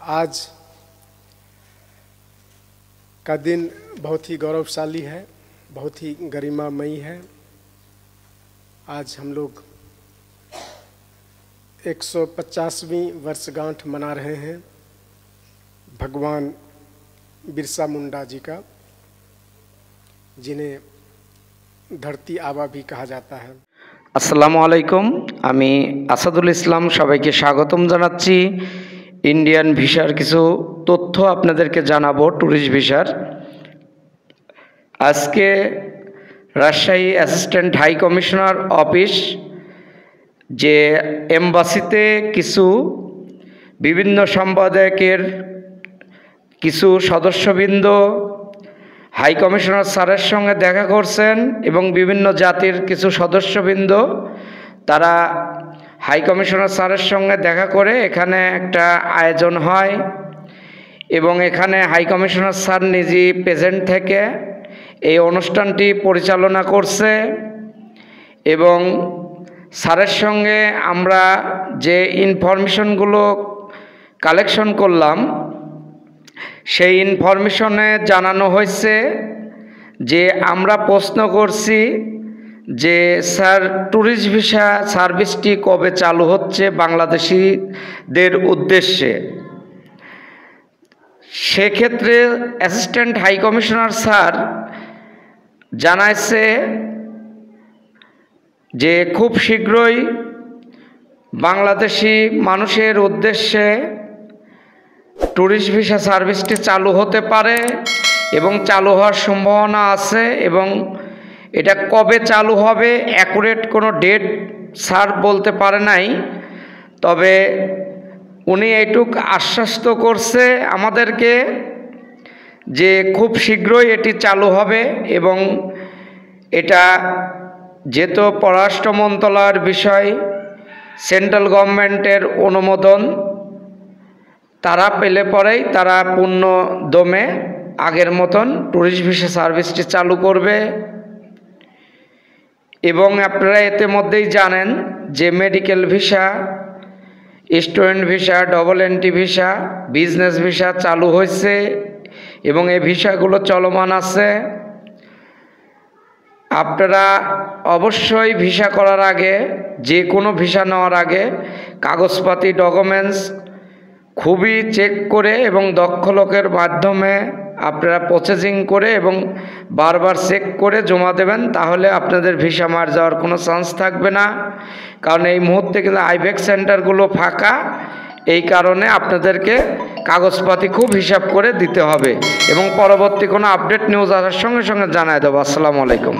आज का दिन बहुत ही गौरवशाली है, बहुत ही गरिमामयी है। आज हम लोग 150वीं वर्षगांठ मना रहे हैं भगवान बिरसा मुंडा जी का, जिन्हें धरती आबा भी कहा जाता है। আসসালামু আলাইকুম, আমি আসাদুল ইসলাম সবাইকে স্বাগতম জানাচ্ছি। ইন্ডিয়ান ভিসার কিছু তথ্য আপনাদেরকে জানাবো। ট্যুরিস্ট ভিসার আজকে Rajshahi assistant high commissioner office যে এমবাসিতে কিছু বিভিন্ন সম্পাদকের কিছু সদস্যবৃন্দ হাই কমিশনার স্যারের সঙ্গে দেখা করছেন এবং বিভিন্ন জাতির কিছু সদস্যবৃন্দ তারা হাই কমিশনার স্যারের সঙ্গে দেখা করে এখানে একটা আয়োজন হয় এবং এখানে হাই কমিশনার স্যার নিজেই প্রেজেন্ট থেকে এই অনুষ্ঠানটি পরিচালনা করছে এবং স্যারের সঙ্গে আমরা যে ইনফরমেশনগুলো কালেকশন করলাম সেই ইনফরমেশনে জানানো হয়েছে যে আমরা প্রশ্ন করছি যে স্যার ট্যুরিস্ট ভিসা সার্ভিসটি কবে চালু হচ্ছে বাংলাদেশিদের উদ্দেশ্যে। সেক্ষেত্রে অ্যাসিস্ট্যান্ট হাই কমিশনার স্যার জানাইছে যে খুব শীঘ্রই বাংলাদেশি মানুষের উদ্দেশ্যে ট্যুরিস্ট ভিসা সার্ভিসটি চালু হতে পারে এবং চালু হওয়ার সম্ভাবনা আছে এবং এটা কবে চালু হবে অ্যাকুরেট কোনো ডেট স্যার বলতে পারে নাই, তবে উনি এইটুক আশ্বস্ত করছে আমাদেরকে যে খুব শীঘ্রই এটি চালু হবে এবং এটা যেহেতু পররাষ্ট্র মন্ত্রণালয়ের বিষয়, সেন্ট্রাল গভর্নমেন্টের অনুমোদন তারা পেলে পরেই তারা পূর্ণ দমে আগের মতন ট্যুরিস্ট ভিসা সার্ভিসটি চালু করবে। এবং আপনারা এতে মধ্যেই জানেন যে medical visa, student visa, double entry visa, business visa চালু হয়েছে এবং এই ভিসাগুলো চলমান আছে। আপনারা অবশ্যই ভিসা করার আগে, যে কোনো ভিসা নেওয়ার আগে কাগজপাতি ডকুমেন্টস খুবই চেক করে এবং দক্ষ লোকের মাধ্যমে আপনারা প্রসেসিং করে এবং বারবার চেক করে জমা দেবেন, তাহলে আপনাদের ভিসা মার যাওয়ার কোনো চান্স থাকবে না। কারণ এই মুহূর্তে কিন্তু আইবেক্স সেন্টারগুলো ফাঁকা, এই কারণে আপনাদেরকে কাগজপাতি খুব হিসাব করে দিতে হবে এবং পরবর্তী কোনো আপডেট নিউজ আসার সঙ্গে সঙ্গে জানাই দেবো। আসসালামু আলাইকুম।